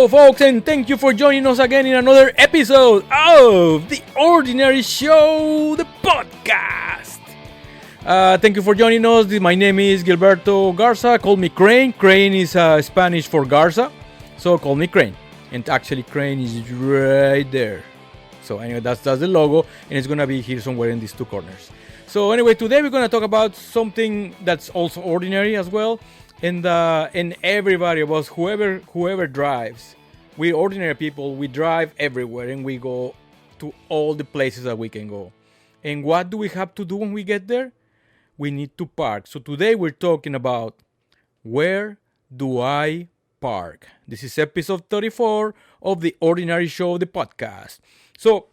Hello, folks, and thank you for joining us again in another episode of The Ordinary Show, the podcast. Thank you for joining us. My name is Gilberto Garza. Call me Crane. Crane is Spanish for Garza, so call me Crane. And actually, Crane is right there. So anyway, that's the logo, and it's gonna be here somewhere in these two corners. So anyway, today we're gonna talk about something that's also ordinary as well. And everybody of us, whoever drives, we ordinary people, we drive everywhere and we go to all the places that we can go. And what do we have to do when we get there? We need to park. So today we're talking about where do I park? This is episode 34 of The Ordinary Show, the podcast. So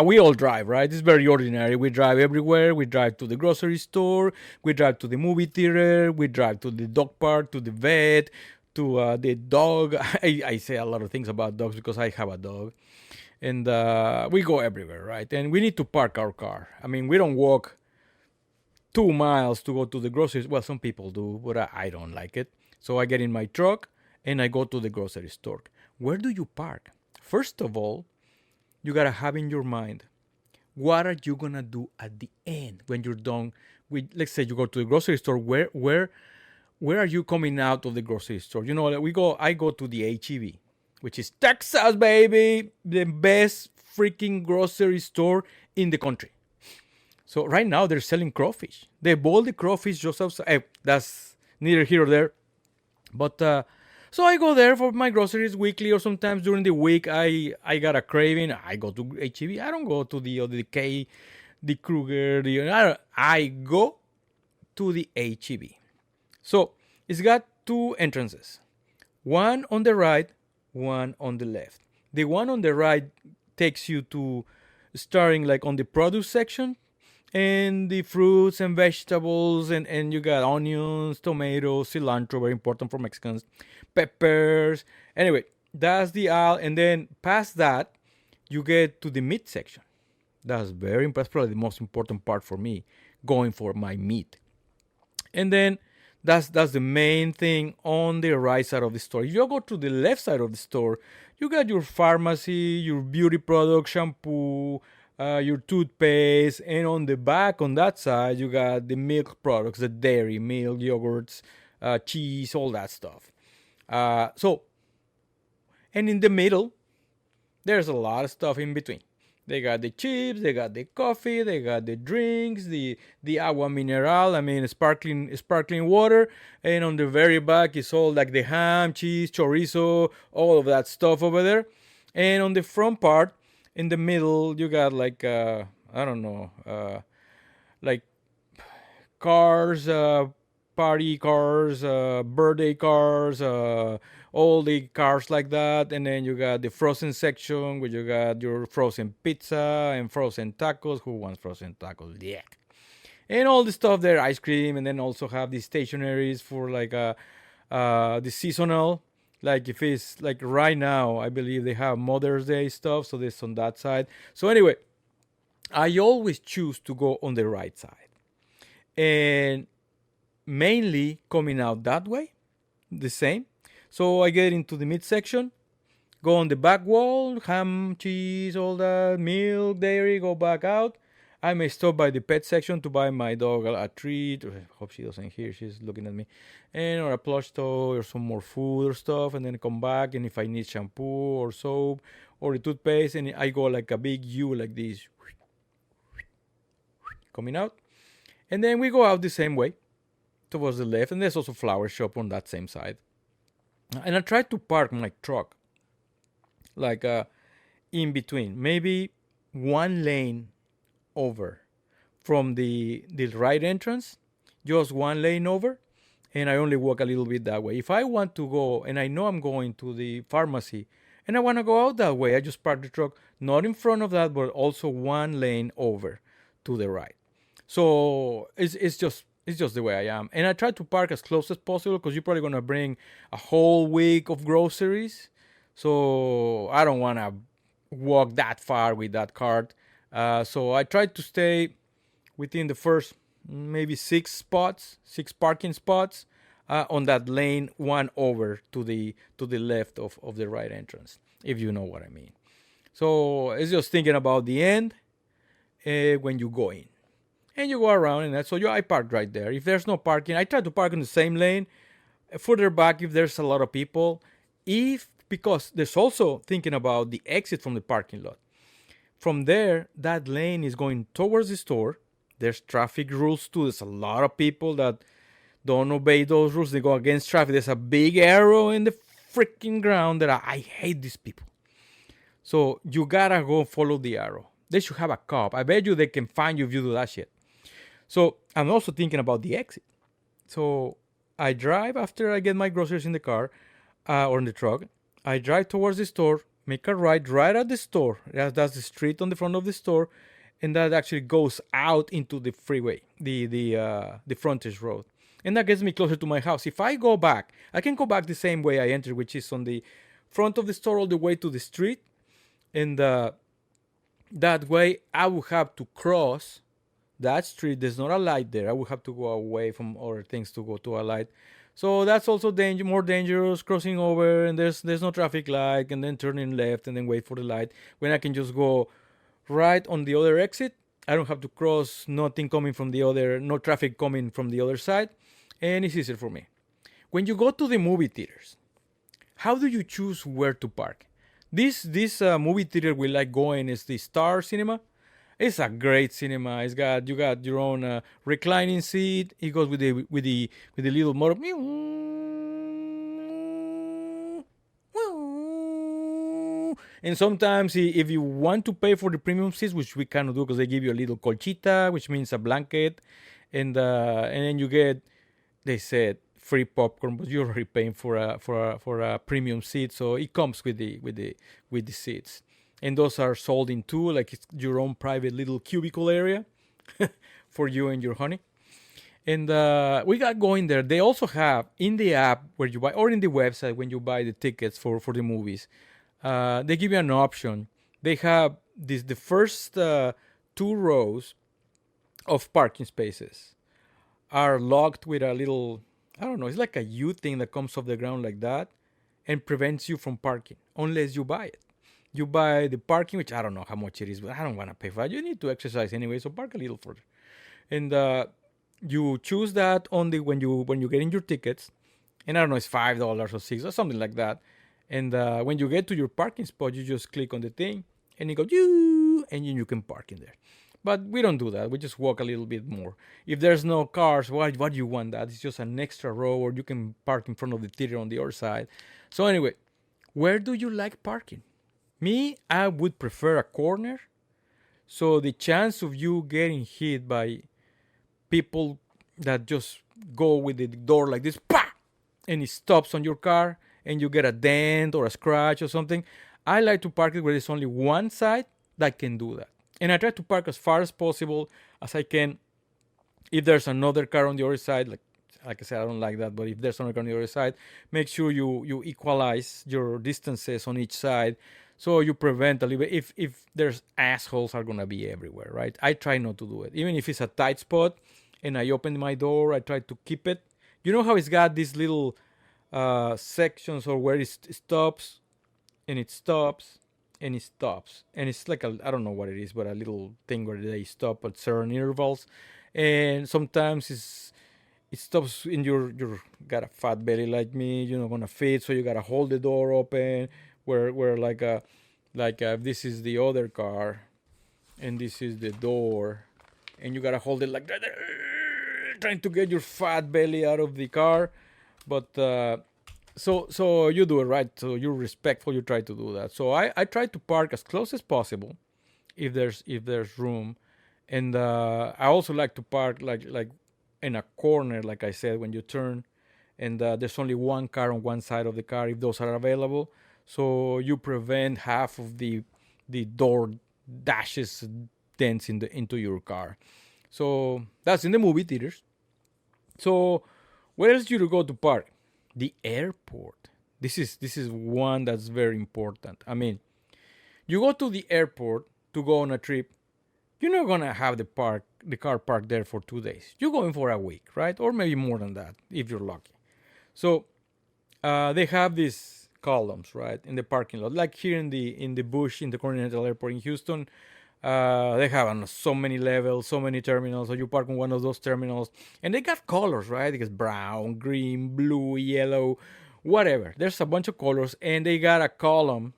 we all drive, right? It's very ordinary. We drive everywhere. We drive to the grocery store. We drive to the movie theater. We drive to the dog park, to the vet, to the dog. I say a lot of things about dogs because I have a dog. And we go everywhere, right? And we need to park our car. I mean, we don't walk 2 miles to go to the groceries. Well, some people do, but I don't like it. So I get in my truck and I go to the grocery store. Where do you park? First of all, you gotta have in your mind, what are you gonna do at the end when you're done with, let's say you go to the grocery store, where are you coming out of the grocery store? You know, I go to the HEB, which is Texas, baby, the best freaking grocery store in the country. So right now they're selling crawfish. They boil the crawfish just outside. That's neither here or there. But so I go there for my groceries weekly, or sometimes during the week I got a craving. I go to HEB. I don't go to the K, the Kruger. I go to the HEB. So it's got two entrances, one on the right, one on the left. The one on the right takes you to starting like on the produce section, and the fruits and vegetables, and you got onions, tomatoes, cilantro, very important for Mexicans, peppers. Anyway, that's the aisle, and then past that, you get to the meat section. That's probably the most important part for me, going for my meat. And then that's the main thing on the right side of the store. If you go to the left side of the store, you got your pharmacy, your beauty product, shampoo, your toothpaste, and on the back on that side you got the milk products, the dairy milk, yogurts, cheese, all that stuff. And in the middle there's a lot of stuff in between. They got the chips, they got the coffee, they got the drinks, the agua mineral, I mean sparkling water, and on the very back is all like the ham, cheese, chorizo, all of that stuff over there. And on the front part, in the middle, you got like I don't know, like cars, party cars, birthday cars, all the cars like that. And then you got the frozen section where you got your frozen pizza and frozen tacos. Who wants frozen tacos? Yeah. And all the stuff there, ice cream, and then also have the stationaries for like the seasonal. Like if it's like right now, I believe they have Mother's Day stuff, so this on that side. So anyway, I always choose to go on the right side, and mainly coming out that way, the same. So I get into the mid section, go on the back wall, ham, cheese, all that, milk, dairy, go back out. I may stop by the pet section to buy my dog a treat. Hope she doesn't hear. She's looking at me. And or a plush toy or some more food or stuff. And then come back. And if I need shampoo or soap or the toothpaste, and I go like a big U like this. Coming out. And then we go out the same way towards the left. And there's also flower shop on that same side. And I try to park my truck like in between. Maybe one lane over from the right entrance, just one lane over, and I only walk a little bit that way. If I want to go and I know I'm going to the pharmacy and I want to go out that way, I just park the truck not in front of that, but also one lane over to the right. So it's just the way I am, and I try to park as close as possible because you're probably gonna bring a whole week of groceries, so I don't want to walk that far with that cart. So I tried to stay within the first maybe six parking spots. on that lane one over to the left of the right entrance, if you know what I mean. So it's just thinking about the end when you go in. And you go around, and so I park right there. If there's no parking, I try to park in the same lane. Further back, if there's a lot of people, because there's also thinking about the exit from the parking lot. From there, that lane is going towards the store. There's traffic rules too. There's a lot of people that don't obey those rules. They go against traffic. There's a big arrow in the freaking ground that I hate these people. So you gotta go follow the arrow. They should have a cop. I bet you they can find you if you do that shit. So I'm also thinking about the exit. So I drive after I get my groceries in the car or in the truck. I drive towards the store, make a right at the store. That's the street on the front of the store, and that actually goes out into the freeway, the frontage road, and that gets me closer to my house. If I go back, I can go back the same way I entered, which is on the front of the store all the way to the street, and that way I will have to cross that street. There's not a light there. I will have to go away from other things to go to a light. So that's also more dangerous, crossing over, and there's no traffic light, and then turning left and then wait for the light. When I can just go right on the other exit, I don't have to cross, nothing coming from the other, no traffic coming from the other side, and it's easier for me. When you go to the movie theaters, how do you choose where to park? This movie theater we like going is the Star Cinema. It's a great cinema. You got your own reclining seat. It goes with the little motor. And sometimes if you want to pay for the premium seats, which we cannot do because they give you a little colchita, which means a blanket, and then you get, they said, free popcorn, but you're already paying for a premium seat, so it comes with the seats. And those are sold in two, like it's your own private little cubicle area for you and your honey. And we got going there. They also have in the app where you buy, or in the website when you buy the tickets for the movies, they give you an option. They have the first 2 rows of parking spaces are locked with a little, I don't know, it's like a U thing that comes off the ground like that and prevents you from parking unless you buy it. You buy the parking, which I don't know how much it is, but I don't want to pay for that. You need to exercise anyway, so park a little further. And you choose that only when you get in your tickets, and I don't know, it's $5 or $6 or something like that. And when you get to your parking spot, you just click on the thing, and it goes and you can park in there. But we don't do that. We just walk a little bit more. If there's no cars, why do you want that? It's just an extra row, or you can park in front of the theater on the other side. So anyway, where do you like parking? Me, I would prefer a corner. So the chance of you getting hit by people that just go with the door like this, bah! And it stops on your car, and you get a dent or a scratch or something. I like to park it where there's only one side that can do that. And I try to park as far as possible as I can. If there's another car on the other side, like I said, I don't like that, but if there's another car on the other side, make sure you equalize your distances on each side, so you prevent a little bit. If there's assholes are gonna be everywhere, right? I try not to do it. Even if it's a tight spot and I open my door, I try to keep it. You know how it's got these little sections, or where it stops, and it stops, and it stops, and it's like I don't know what it is, but a little thing where they stop at certain intervals, and sometimes it stops in your got a fat belly like me, you're not gonna fit, so you gotta hold the door open. Where like this is the other car, and this is the door, and you gotta hold it like that, trying to get your fat belly out of the car. But so you do it right. So you're respectful. You try to do that. So I try to park as close as possible, if there's room, and I also like to park like in a corner, like I said, when you turn, and there's only one car on one side of the car if those are available. So you prevent half of the door dashes, dents into your car. So that's in the movie theaters. So where else do you go to park? The airport. This is one that's very important. I mean, you go to the airport to go on a trip, you're not gonna have the car parked there for 2 days. You're going for a week, right? Or maybe more than that if you're lucky. So they have these columns, right, in the parking lot, like here in the Bush in the Continental Airport in Houston. They have so many levels, so many terminals. So you park on one of those terminals, and they got colors, right? Because brown, green, blue, yellow, whatever. There's a bunch of colors, and they got a column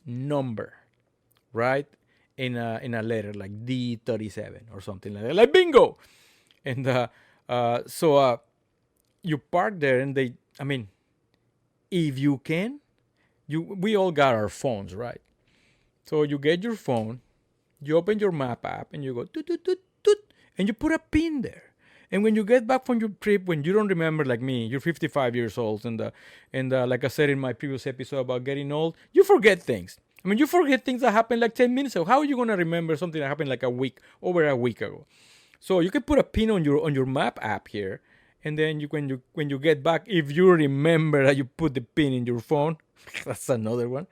number, right? In a letter like D37 or something like that, like bingo. And so you park there, and I mean, if you can, we all got our phones, right? So you get your phone, you open your map app, and you go toot, toot, toot, toot, and you put a pin there. And when you get back from your trip, when you don't remember, like me, you're 55 years old, and like I said in my previous episode about getting old, you forget things. I mean, you forget things that happened like 10 minutes ago. How are you gonna remember something that happened like over a week ago? So you can put a pin on your map app here, and then when you get back, if you remember that you put the pin in your phone, that's another one.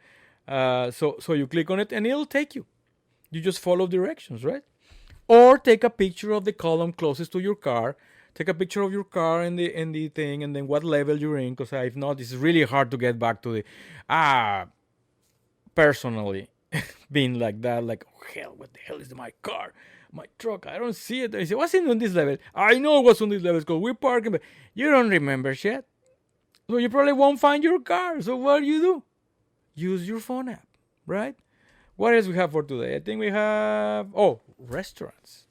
So you click on it, and it'll take you. You just follow directions, right? Or take a picture of the column closest to your car. Take a picture of your car and the thing, and then what level you're in. Because if not, it's really hard to get back to the personally being like that. Like, oh hell, what the hell is my car, my truck? I don't see it. I say, what's in on this level? I know what's on this level because we're parking, but you don't remember shit. So you probably won't find your car. So what do? Use your phone app, right? What else we have for today? I think we have restaurants.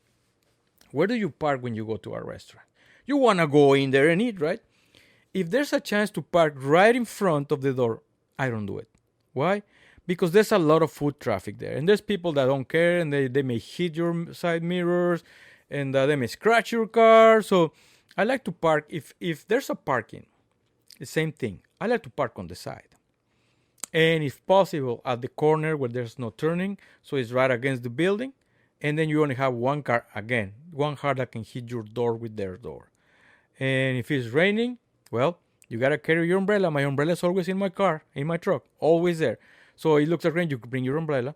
Where do you park when you go to a restaurant? You wanna go in there and eat, right? If there's a chance to park right in front of the door, I don't do it. Why? Because there's a lot of foot traffic there, and there's people that don't care, and they may hit your side mirrors, and they may scratch your car. So I like to park if there's a parking, the same thing. I like to park on the side. And if possible, at the corner where there's no turning, so it's right against the building, and then you only have one car again, one car that can hit your door with their door. And if it's raining, well, you gotta carry your umbrella. My umbrella is always in my car, in my truck, always there. So it looks like rain, you can bring your umbrella,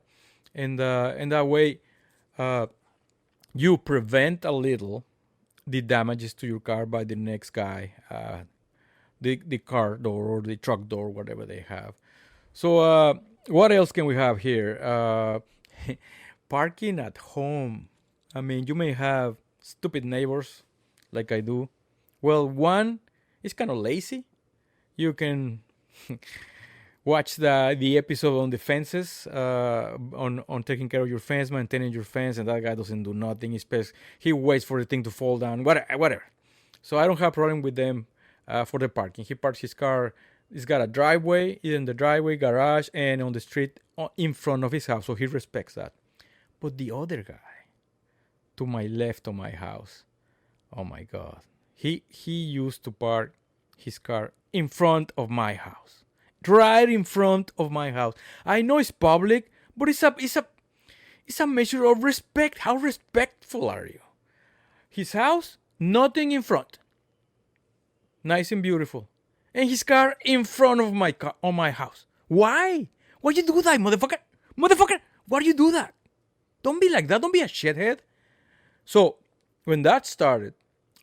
and that way, you prevent a little the damages to your car by the next guy, the car door or the truck door, whatever they have. So what else can we have here? Parking at home. I mean, you may have stupid neighbors like I do. Well, one is kind of lazy. You can watch the episode on the fences, on taking care of your fence, maintaining your fence, and that guy doesn't do nothing. He waits for the thing to fall down, whatever. So I don't have a problem with them for the parking. He parks his car. He's got a driveway, either in the driveway, garage, and on the street in front of his house, so he respects that. But the other guy, to my left of my house, oh my God, he used to park his car in front of my house, right in front of my house. I know it's public, but it's a measure of respect. How respectful are you? His house, nothing in front, nice and beautiful. And his car in front of my house. Why? Why you do that, motherfucker? Motherfucker, why do you do that? Don't be like that. Don't be a shithead. So when that started,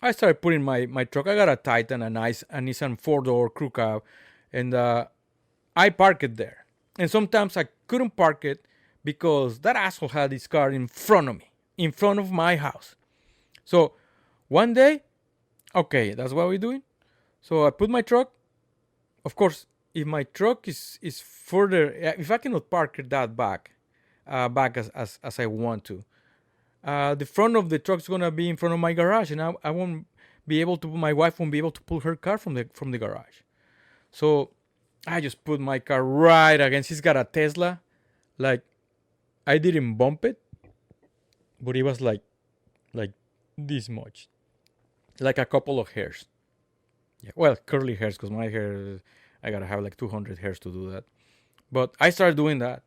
I started putting my truck. I got a Titan, a Nissan 4-door crew cab, and I park it there. And sometimes I couldn't park it because that asshole had his car in front of me, in front of my house. So one day, okay, that's what we're doing. So I put my truck. Of course, if my truck is further, if I cannot park it that back as I want to, the front of the truck is gonna be in front of my garage, and I won't be able to. My wife won't be able to pull her car from the garage. So I just put my car right against. He's got a Tesla, like I didn't bump it, but it was like this much, like a couple of hairs. Yeah, well, curly hairs, because my hair, I gotta have like 200 hairs to do that. But I started doing that,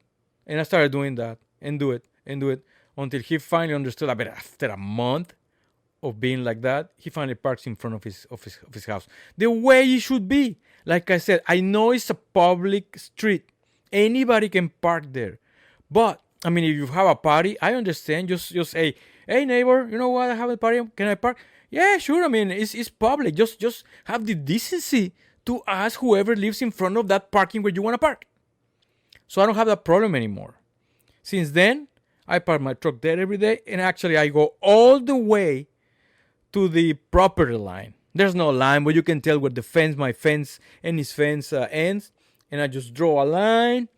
and I started doing that, and do it, until he finally understood. I bet after a month of being like that, he finally parks in front of his house, the way it should be. Like I said, I know it's a public street; anybody can park there. But I mean, if you have a party, I understand. Just say, hey neighbor, you know what? I have a party. Can I park? Yeah, sure. I mean, it's public. Just have the decency to ask whoever lives in front of that parking where you want to park. So I don't have that problem anymore. Since then, I park my truck there every day, and actually I go all the way to the property line. There's no line, but you can tell where my fence and his fence ends, and I just draw a line.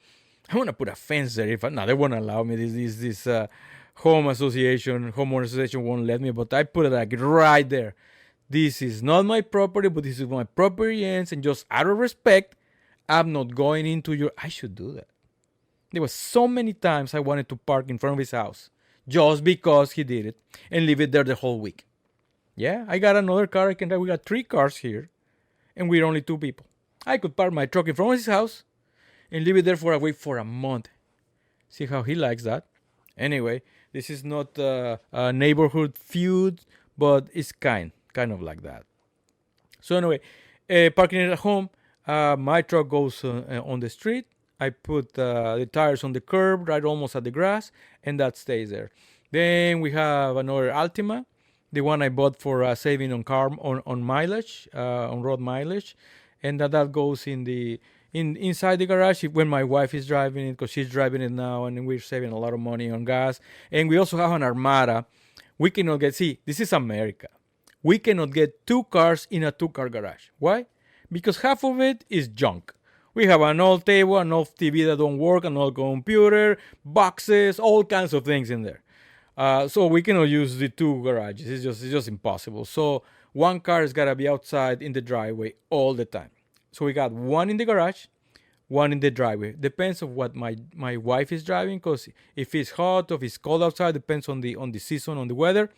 I want to put a fence there. They won't allow me. This homeowner association won't let me, but I put it like right there. This is not my property, but this is my property ends, and just out of respect, I'm not going into your. I should do that. There was so many times I wanted to park in front of his house just because he did it and leave it there the whole week. Yeah, I got another car I can drive. We got 3 cars here, and we're only 2 people. I could park my truck in front of his house and leave it there for a week, for a month. See how he likes that. Anyway, this is not a neighborhood feud, but it's kind of like that. So anyway, parking it at home, my truck goes on the street. I put the tires on the curb, right almost at the grass, and that stays there. Then we have another Altima, the one I bought for saving on mileage, on road mileage, and that goes inside the garage when my wife is driving it, because she's driving it now, and we're saving a lot of money on gas. And we also have an Armada. We cannot this is America. We cannot get 2 cars in a 2-car garage. Why? Because half of it is junk. We have an old table, an old TV that don't work, an old computer, boxes, all kinds of things in there. So we cannot use the 2 garages. It's just impossible. So 1 car has got to be outside in the driveway all the time. So we got 1 in the garage, 1 in the driveway. Depends on what my wife is driving, because if it's hot or if it's cold outside, depends on the season, on the weather.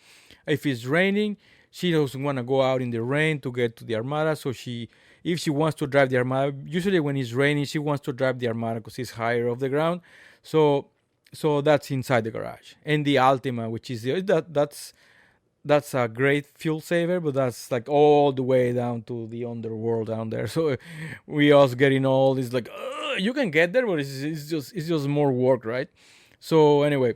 If it's raining, she doesn't want to go out in the rain to get to the Armada. So if she wants to drive the Armada, usually when it's raining, she wants to drive the Armada because it's higher off the ground. So that's inside the garage. And the Altima, which is that's a great fuel saver, but that's like all the way down to the underworld down there. So we also getting all this like you can get there, but it's just more work, right? So anyway.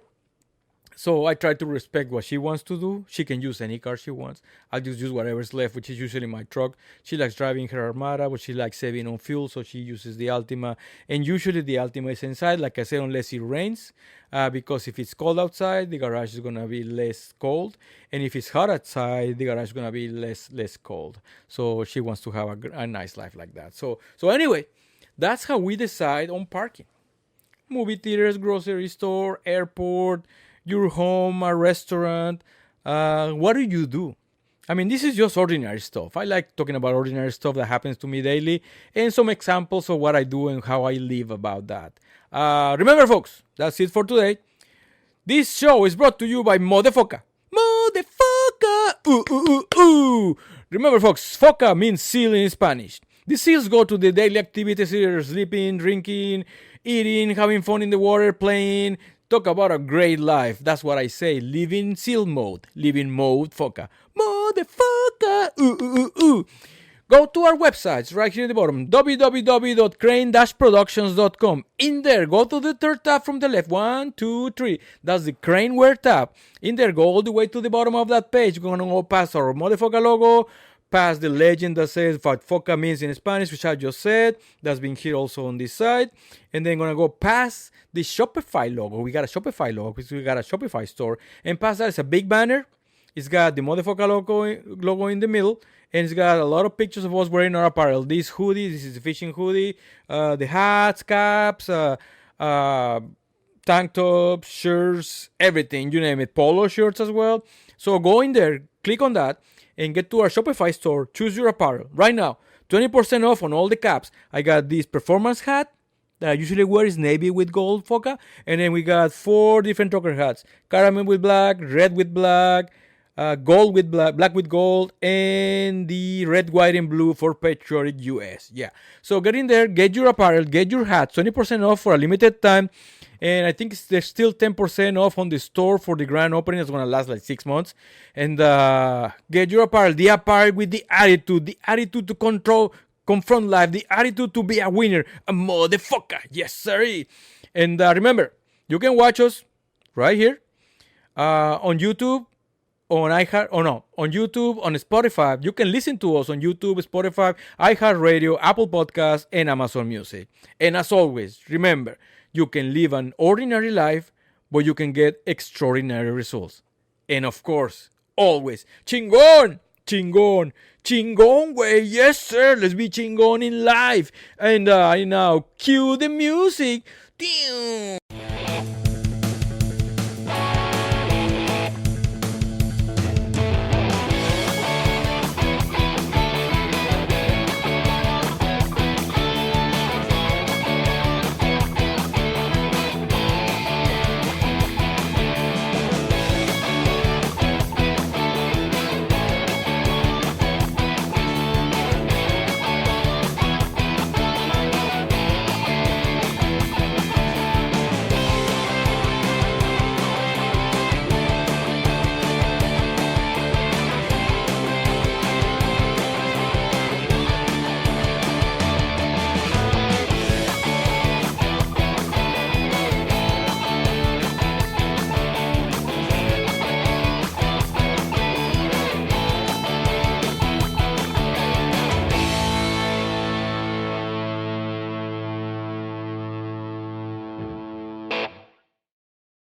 So I try to respect what she wants to do. She can use any car she wants. I'll just use whatever's left, which is usually my truck. She likes driving her Armada, but she likes saving on fuel, so she uses the Altima. And usually the Altima is inside, like I said, unless it rains, because if it's cold outside, the garage is going to be less cold. And if it's hot outside, the garage is going to be less cold. So she wants to have a nice life like that. So anyway, that's how we decide on parking. Movie theaters, grocery store, airport, your home, a restaurant. What do you do? I mean, this is just ordinary stuff. I like talking about ordinary stuff that happens to me daily, and some examples of what I do and how I live about that. Remember, folks, that's it for today. This show is brought to you by Modefoca. Modefoca! Ooh, ooh, ooh, ooh. Remember, folks, foca means seal in Spanish. The seals go to the daily activities, either sleeping, drinking, eating, having fun in the water, playing. Talk about a great life. That's what I say. Live in seal mode. Live in mode foca. Motherfucker. Ooh, ooh, ooh, ooh. Go to our websites right here at the bottom. www.crane-productions.com. In there, go to the 3rd tab from the left. 1, 2, 3. That's the Craneware tab. In there, go all the way to the bottom of that page. We're going to go past our Modefoca logo, past the legend that says what foca means in Spanish, which I just said. That's been here also on this side. And then going to go past the Shopify logo. We got a Shopify logo because we got a Shopify store. And past that is a big banner. It's got the Modefoca logo in the middle. And it's got a lot of pictures of us wearing our apparel. This hoodie, this is the fishing hoodie. The hats, caps, tank tops, shirts, everything. You name it. Polo shirts as well. So go in there, click on that, and get to our Shopify store. Choose your apparel. Right now, 20% off on all the caps. I got this performance hat that I usually wear, is navy with gold foca. And then we got 4 different trucker hats. Caramel with black, red with black, gold with black with gold, and the red, white, and blue for Patriotic US. Yeah. So get in there, get your apparel, get your hat. 20% off for a limited time. And I think there's still 10% off on the store for the grand opening. It's going to last like 6 months. And get your apparel. The apparel with the attitude to confront life, the attitude to be a winner, a motherfucker. Yes, sir. And remember, you can watch us right here on YouTube. on on YouTube, on Spotify. You can listen to us on YouTube, Spotify, iHeartRadio, Apple Podcasts, and Amazon Music. And as always, remember, you can live an ordinary life, but you can get extraordinary results. And of course, always, chingon, chingon, chingon way. Yes, sir. Let's be chingon in life. And I now cue the music. Damn.